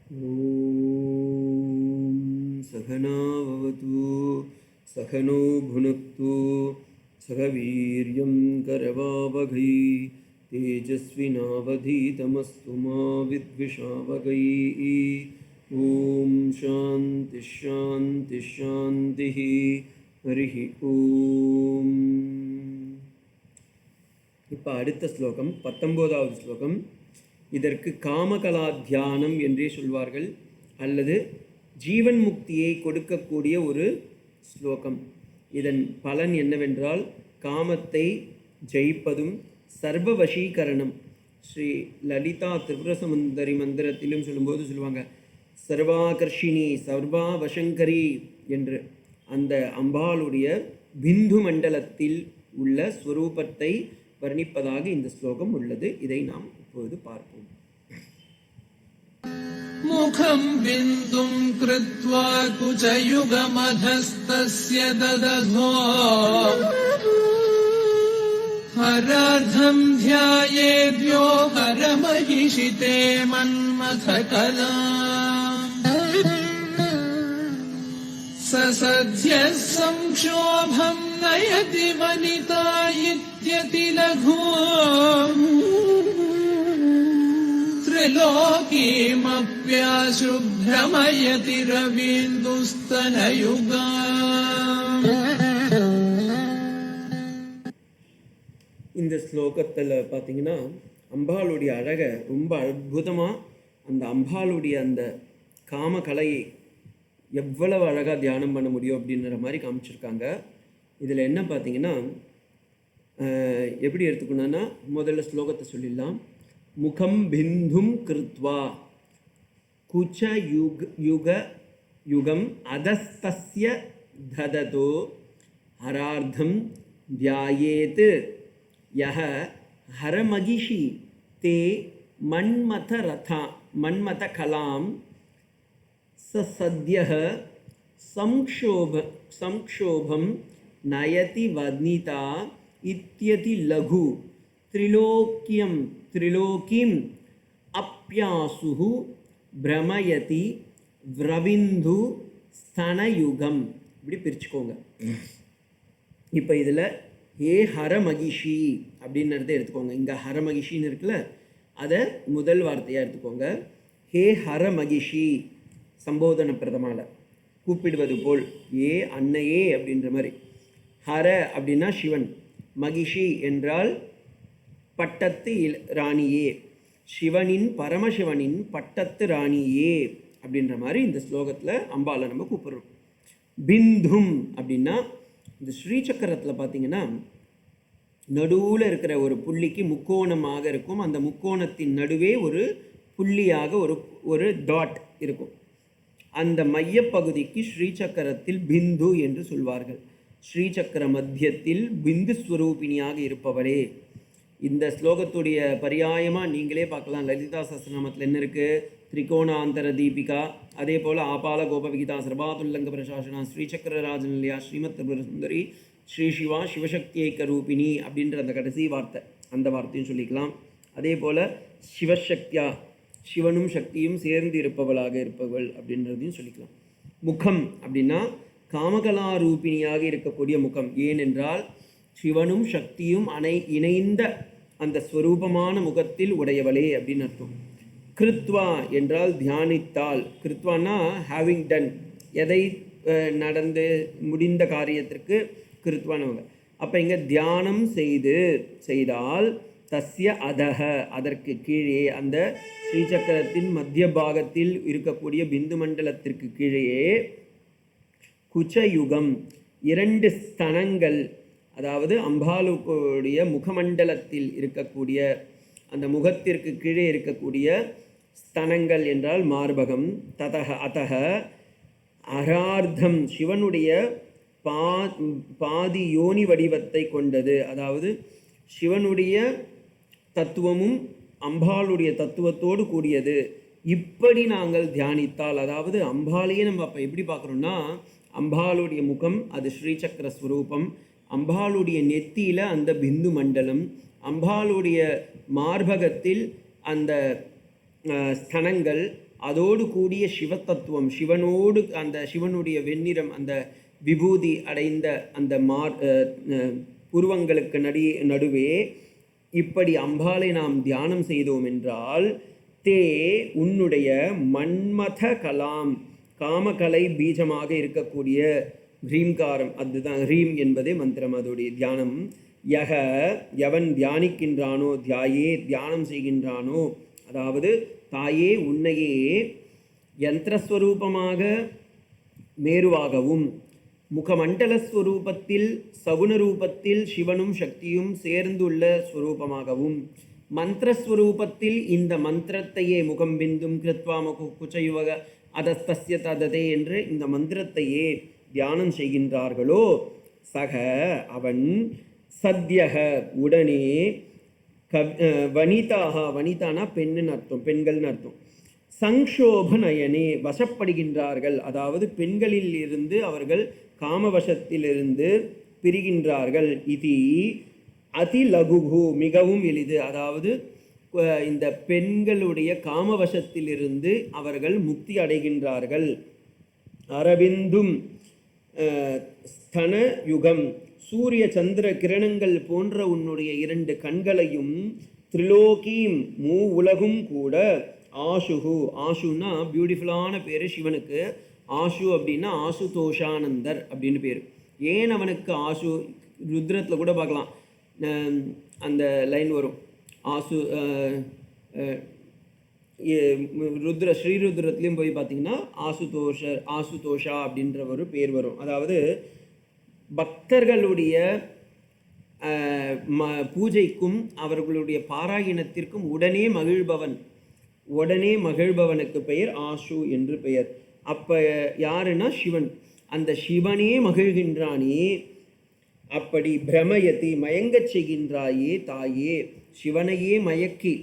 ॐ सहना भवतु सहनो भुनक्तु सह वीर्यं करवावहै तेजस्विनावधीतमस्तु मा विद्विषावहै। ॐ शान्ति शान्ति शान्तिः। हरिः ॐ. இப்போ அடுத்த ஸ்லோகம் 19வது ஸ்லோகம். இதற்கு காமகலா தியானம் என்றே சொல்வார்கள், அல்லது ஜீவன் முக்தியை கொடுக்கக்கூடிய ஒரு ஸ்லோகம். இதன் பலன் என்னவென்றால் காமத்தை ஜெயிப்பதும் சர்வ வசீகரணம். ஸ்ரீ லலிதா திரிபுரசுந்தரி மந்திரத்திலும் சொல்லும்போது சொல்லுவாங்க சர்வாகர்ஷினி சர்வா வசங்கரி என்று. அந்த அம்பாளுடைய பிந்து மண்டலத்தில் உள்ள ஸ்வரூபத்தை வர்ணிப்பதாக இந்த ஸ்லோகம் உள்ளது. இதை நாம் இப்போது பார்ப்போம். முகம் பிந்தும் கிருத்வா குஜயுகமதஸ்தஸ்ய தததோ ஹரார்த்தம் த்யாயேத்யோ ஹரமஹிஷிதே மன்மதகலாம் சசத்ய சம்ஷோபம் நயதி வனிதா இத்யதி லഘு த்ரிலோகீமப்யாசுப்ரமயதி ரவீந்துஸ்தனயுகாம். இந்த ஸ்லோகத்தில் பார்த்தீங்கன்னா அம்பாளுடைய அழகை ரொம்ப அற்புதமாக, அந்த அம்பாளுடைய அந்த காமகலையை எவ்வளவு அழகாக தியானம் பண்ண முடியும் அப்படின்ற மாதிரி காமிச்சிருக்காங்க. இதில் என்ன பார்த்தீங்கன்னா, எப்படி எடுத்துக்கணும்னா முதல்ல ஸ்லோகத்தை சொல்லிடலாம். முகம் பிந்தும் கிருத்வா குச்ச யுகம் அதஸ்தஸ்ய தததோ ஹரார்த்தம் தியாயேத் யஹ ஹரமகிஷி தே மன்மத கலாம் சத்யஹ சம்க்ஷோபம் நயதி வத்னிதா இத்யதி லகு த்ரிலோக்கிம் அப்யாசுஹு பிரமயதி விரவிந்து ஸ்தனயுகம். இப்படி பிரிச்சுக்கோங்க. இப்போ இதில் ஏ ஹரமகிஷி அப்படின்றத எடுத்துக்கோங்க. இங்கே ஹரமகிஷின்னு இருக்குல்ல, அதை முதல் வார்த்தையாக எடுத்துக்கோங்க. ஹே ஹரமகிஷி, சம்போதன பிரதமால கூப்பிடுவது போல், ஏ அன்னையே அப்படின்ற மாதிரி. ஹர அப்படின்னா சிவன், மகிஷி என்றால் பட்டத்து ராணியே, சிவனின் பரமசிவனின் பட்டத்து ராணியே அப்படின்ற மாதிரி இந்த ஸ்லோகத்தில் அம்பாலை நம்ம கூப்பிடுறோம். பிந்தும் அப்படின்னா இந்த ஸ்ரீசக்கரத்தில் பார்த்தீங்கன்னா நடுவில் இருக்கிற ஒரு புள்ளிக்கு முக்கோணமாக இருக்கும். அந்த முக்கோணத்தின் நடுவே ஒரு புள்ளியாக ஒரு டாட் இருக்கும். அந்த மையப்பகுதிக்கு ஸ்ரீசக்கரத்தில் பிந்து என்று சொல்வார்கள். ஸ்ரீசக்கர மத்தியத்தில் பிந்து ஸ்வரூபிணியாக இருப்பவளே. இந்த ஸ்லோகத்துடைய பரியாயமாக நீங்களே பார்க்கலாம். லலிதா சஹஸ்ரநாமத்தில் என்ன இருக்குது? திரிகோணாந்தர தீபிகா, அதே போல் ஆபால கோபவிகிதா சர்வாதுல்லங்க பிரசாசனா ஸ்ரீசக்கர ராஜநிலையா ஸ்ரீமத் திரிபுர சுந்தரி ஸ்ரீ சிவா சிவசக்தி ஏக்க ரூபிணி அப்படின்ற அந்த கடைசி வார்த்தை, அந்த வார்த்தையும் சொல்லிக்கலாம். அதே போல் சிவசக்தியா, சிவனும் சக்தியும் சேர்ந்து இருப்பவளாக இருப்பவள் அப்படின்றதையும் சொல்லிக்கலாம். முகம் அப்படின்னா காமகலா ரூபிணியாக இருக்கக்கூடிய முகம். ஏனென்றால் சிவனும் சக்தியும் இணைந்த அந்த ஸ்வரூபமான முகத்தில் உடையவளே அப்படின்னு அர்த்தம். கிருத்வா என்றால் தியானித்தால். கிருத்வானா ஹேவிங் டன், எதை நடந்து முடிந்த காரியத்திற்கு கிருத்வானவங்க. அப்போ இங்கே தியானம் செய்தால் தஸ்ய அதக, அதற்கு கீழே அந்த ஸ்ரீசக்கரத்தின் மத்திய பாகத்தில் இருக்கக்கூடிய பிந்து மண்டலத்திற்கு கீழே குச்சயுகம், 2 ஸ்தனங்கள், அதாவது அம்பாளுடைய முகமண்டலத்தில் இருக்கக்கூடிய அந்த முகத்திற்கு கீழே இருக்கக்கூடிய ஸ்தனங்கள் என்றால் மார்பகம். ததக அதக அரார்த்தம், சிவனுடைய பாதி யோனி வடிவத்தை கொண்டது. அதாவது சிவனுடைய தத்துவமும் அம்பாளுடைய தத்துவத்தோடு கூடியது. இப்படி நாங்கள் தியானித்தால், அதாவது அம்பாளையே நம்ம அப்போ எப்படி பார்க்குறோன்னா, அம்பாளுடைய முகம் அது ஸ்ரீசக்கர ஸ்வரூபம், அம்பாளுடைய நெத்தியில் அந்த பிந்து மண்டலம், அம்பாளுடைய மார்பகத்தில் அந்த ஸ்தனங்கள், அதோடு கூடிய சிவத்தத்துவம், சிவனோடு அந்த சிவனுடைய வெண்ணிறம், அந்த விபூதி அடைந்த அந்த புருவங்களுக்கு நடுவே இப்படி அம்பாளை நாம் தியானம் செய்தோம் என்றால், தே உன்னுடைய மன்மத கலாம், காமகலை பீஜமாக இருக்கக்கூடிய ஹ்ரீம்காரம், அதுதான் ஹ்ரீம் என்பதே மந்திரம், அதோடைய தியானம். யக எவன் தியானிக்கின்றானோ, தியாயே தியானம் செய்கின்றானோ, அதாவது தாயே உன்னையே யந்திரஸ்வரூபமாக மேருவாகவும், முகமண்டலஸ்வரூபத்தில் சகுன ரூபத்தில் சிவனும் சக்தியும் சேர்ந்துள்ள ஸ்வரூபமாகவும், மந்திரஸ்வரூபத்தில் இந்த மந்திரத்தையே முகம் பிந்தும் கிருத்வா குச்சயுவக அதஸ்தஸ்ய தததே என்று இந்த மந்திரத்தையே தியானம் செய்கின்றார்களோ, சக அவன், சத்யக உடனே, வனிதாக வனிதானா பெண்ணுன்னு அர்த்தம், பெண்கள்னு அர்த்தம், சங்ஷோப நயனே வசப்படுகின்றார்கள், அதாவது பெண்களில் இருந்து அவர்கள் காமவசத்திலிருந்து பிரிகின்றார்கள். இது அதிலகுகு மிகவும் எளிது, அதாவது இந்த பெண்களுடைய காமவசத்திலிருந்து அவர்கள் முக்தி அடைகின்றார்கள். அரவிந்தும் ஸ்தன யுகம், சூரிய சந்திர கிரணங்கள் போன்ற உன்னுடைய 2 கண்களையும், திரிலோகீம் உலகும் கூட, ஆசுகு, ஆசுன்னா பியூட்டிஃபுல்லான பேர் சிவனுக்கு, ஆசு அப்படின்னா ஆசுதோஷானந்தர் அப்படின்னு பேர். ஏன் அவனுக்கு ஆசு, ருத்ரத்தில் கூட பார்க்கலாம் அந்த லைன் வரும், ஆசு ஸ்ரீருத்ரத்துலேயும் போய் பார்த்தீங்கன்னா ஆசுதோஷா அப்படின்ற ஒரு பேர் வரும். அதாவது பக்தர்களுடைய பூஜைக்கும் அவர்களுடைய பாராயணத்திற்கும் உடனே மகிழ்பவனுக்கு பெயர் ஆசு என்று பெயர். அப்போ யாருன்னா சிவன், அந்த சிவனே மகிழ்கின்றானே, அப்படி பிரமயத்தை மயங்கச் செய்கின்றாயே தாயே, சிவனையே மயக்கி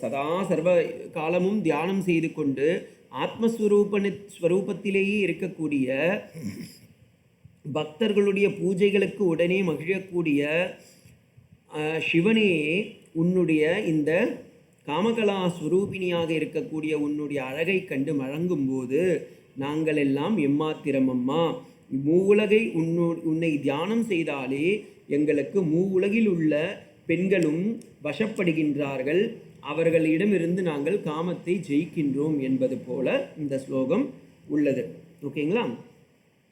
சதா சர்வ காலமும் தியானம் செய்து கொண்டு ஆத்மஸ்வரூபத்திலேயே இருக்கக்கூடிய பக்தர்களுடைய பூஜைகளுக்கு உடனே மகிழக்கூடிய சிவனே, உன்னுடைய இந்த காமகலா ஸ்வரூபிணியாக இருக்கக்கூடிய உன்னுடைய அழகை கண்டு மழங்கும்போது நாங்கள் எல்லாம் எம்மாத்திரம் அம்மா, மூவுலகை உன்னை தியானம் செய்தாலே எங்களுக்கு மூவுலகில் உள்ள பெண்களும் வசப்படுகின்றார்கள், அவர்களிடமிருந்து நாங்கள் காமத்தை ஜெயிக்கின்றோம் என்பது போல இந்த ஸ்லோகம் உள்ளது. ஓகேங்களா?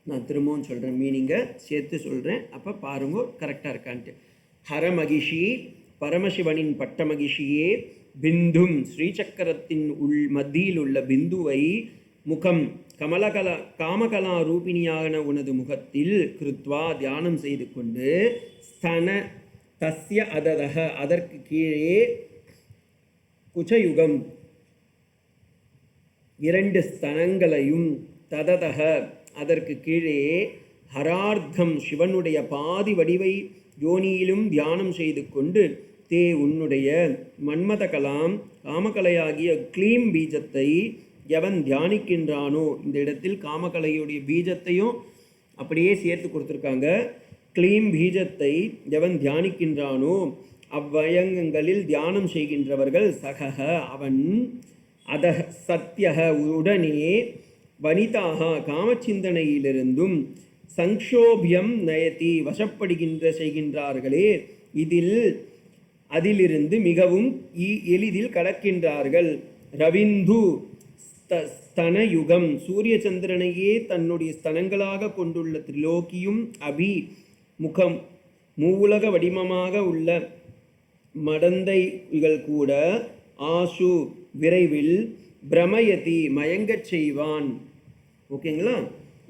நான் திரும்பவும் சொல்கிறேன், மீனிங்கை சேர்த்து சொல்கிறேன், அப்போ பாருங்க கரெக்டாக இருக்கான்ட்டு. ஹரமகிஷி, பரமசிவனின் பட்டமகிஷியே, பிந்தும் ஸ்ரீசக்கரத்தின் மத்தியில் உள்ள பிந்துவை, முகம் காமகலா ரூபிணியான உனது முகத்தில் கிருத்வா தியானம் செய்து கொண்டு, ஸ்தன தஸ்ய அததக அதற்கு கீழே, குச்சயுகம் 2 ஸ்தனங்களையும், தததக அதற்கு கீழே, ஹரார்த்தம் சிவனுடைய பாதி வடிவை யோனியிலும் தியானம் செய்து கொண்டு, தே உன்னுடைய மன்மத கலாம் காமகலையாகிய க்ளீம் பீஜத்தை எவன் தியானிக்கின்றானோ, இந்த இடத்தில் காமகலையுடைய பீஜத்தையும் அப்படியே சேர்த்து கொடுத்துருக்காங்க. க்ளீம் பீஜத்தை எவன் தியானிக்கின்றானோ, அவ்வயங்கங்களில் தியானம் செய்கின்றவர்கள், சகக அவன், அத சத்யக உடனே, வனிதாக காமச்சிந்தனையிலிருந்தும், சங்ஷோபியம் நயதி செய்கின்றார்களே, அதிலிருந்து மிகவும் எளிதில் கடக்கின்றார்கள். ரவிந்து ஸ்தனயுகம், சூரிய சந்திரனையே தன்னுடைய ஸ்தனங்களாக கொண்டுள்ள திரிலோக்கியும், அபி முகம் மூவுலக வடிவமாக உள்ள மடந்தைகள் கூட, ஆசு விரைவில், பிரமயதி மயங்கச் செய்வான். ஓகேங்களா?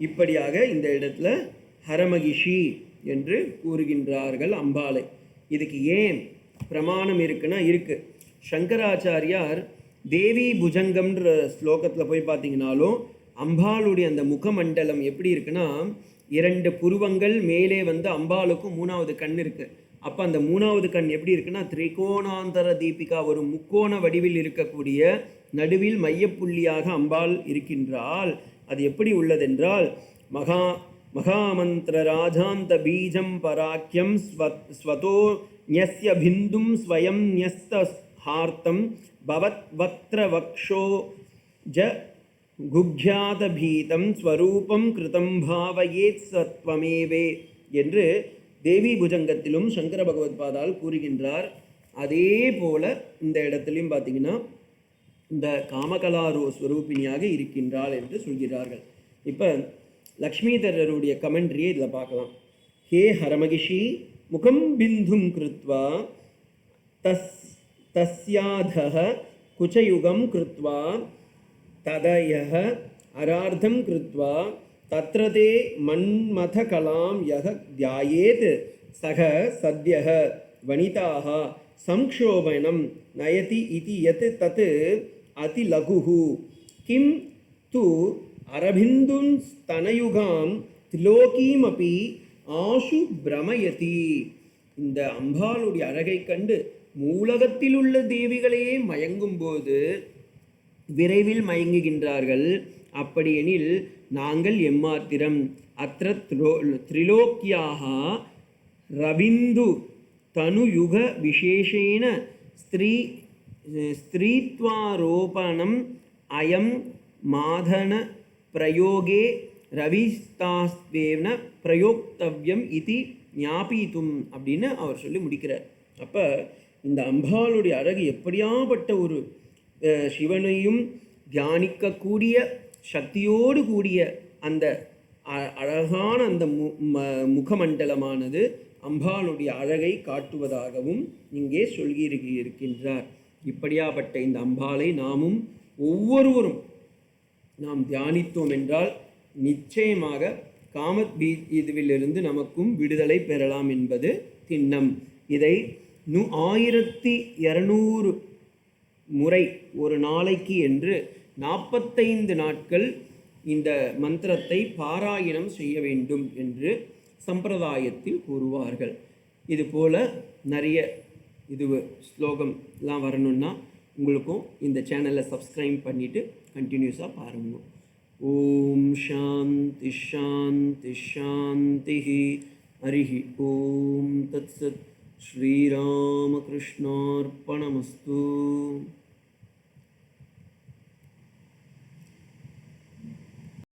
இப்படியாக இந்த இடத்துல ஹரமகிஷி என்று கூறுகின்றார்கள் அம்பாளை. இதுக்கு ஏன் பிரமாணம் இருக்குன்னா இருக்கு. சங்கராச்சாரியார் தேவி புஜங்கம்ன்ற ஸ்லோகத்தில் போய் பார்த்தீங்கன்னாலும் அம்பாளுடைய அந்த முகமண்டலம் எப்படி இருக்குன்னா, 2 புருவங்கள் மேலே வந்து அம்பாளுக்கும் 3வது கண் இருக்குது. அப்போ அந்த 3வது கண் எப்படி இருக்குன்னா, திரிகோணாந்தர தீபிகா, ஒரு முக்கோண வடிவில் இருக்கக்கூடிய நடுவில் மையப்புள்ளியாக அம்பாள் இருக்கின்றாள். அது எப்படி உள்ளதென்றால், மகாமந்திர ராஜாந்த பீஜம் பராக்கியம் ஸ்வதோ ஞஸ்ய பிந்தும் ஸ்வயம் ஞஸ்த ஹார்த்தம் பவத் வக்ர வக்ஷோ ஜ குக்யாதபீதம் ஸ்வரூபம் கிருதம் பாவயேத் சத்வமேவே என்று தேவி புஜங்கத்திலும் சங்கர பகவத்பாதால் கூறுகின்றார். அதே போல இந்த இடத்துலையும் பார்த்தீங்கன்னா இந்த காமகலாரோ ஸ்வரூபிணியாக இருக்கின்றாள் என்று சொல்கிறார்கள். இப்போ லக்ஷ்மிதரருடைய கமெண்ட்ரியை இதில் பார்க்கலாம். ஹே ஹரமகிஷி முகம் பிந்தும் கிருத்வா தஸ்யாதஹ குச்சயுகம் கிருத்வா ததயஹ அரார்த்தம் கிருத்வா தத்ரதே மன்மதகலாம் யஹ தியாயேத் சக சத்யஹ வனிதாஹ சம்க்ஷோபனம் நயதி இதி யத் தத் அதிலகுஹு கிம் து அரபிந்தும் ஸ்தனயுகாம் திலோகீமபி ஆஷு பிரமயதி. இந்த அம்பாளுடைய அழகை கண்டு மூலகத்தில் உள்ள தேவிகளையே மயங்கும்போது விரைவில் மயங்குகின்றார்கள். அப்படியெனில் நாங்கள் எம்மாத்திரம் அத்திர திரிலோக்கியாக ரவிந்து தனுயுக விசேஷேன ஸ்திரீத்வாரோபணம் அயம் மாதன பிரயோகே ரவிஸ்தாஸ்வேன பிரயோக்தவ்யம் இது ஞாபீத்தும் அப்படின்னு அவர் சொல்லி முடிக்கிறார். அப்போ இந்த அம்பாளுடைய அழகு எப்படியாப்பட்ட ஒரு சிவனையும் தியானிக்கக்கூடிய சக்தியோடு கூடிய அந்த அழகான அந்த முகமண்டலமானது அம்பாளுடைய அழகை காட்டுவதாகவும் இங்கே சொல்லியிருக்கின்றார். இப்படியாப்பட்ட இந்த அம்பாளை நாமும் ஒவ்வொருவரும் நாம் தியானித்தோம் என்றால் நிச்சயமாக காமத் இதுவிலிருந்து நமக்கும் விடுதலை பெறலாம் என்பது திண்ணம். இதை 1200 முறை ஒரு நாளைக்கு என்று 45 நாட்கள் இந்த மந்திரத்தை பாராயணம் செய்ய வேண்டும் என்று சம்பிரதாயத்தில் கூறுவார்கள். இதுபோல் நிறைய ஸ்லோகம்லாம் வரணுன்னா உங்களுக்கும் இந்த சேனலை சப்ஸ்கிரைப் பண்ணிவிட்டு கண்டினியூஸாக பாருங்க. ஓம் சாந்தி ஷாந்தி ஷாந்தி. ஹரிஹி ஓம் தத்சத். ஸ்ரீராமகிருஷ்ணார்ப்பணமஸ்து.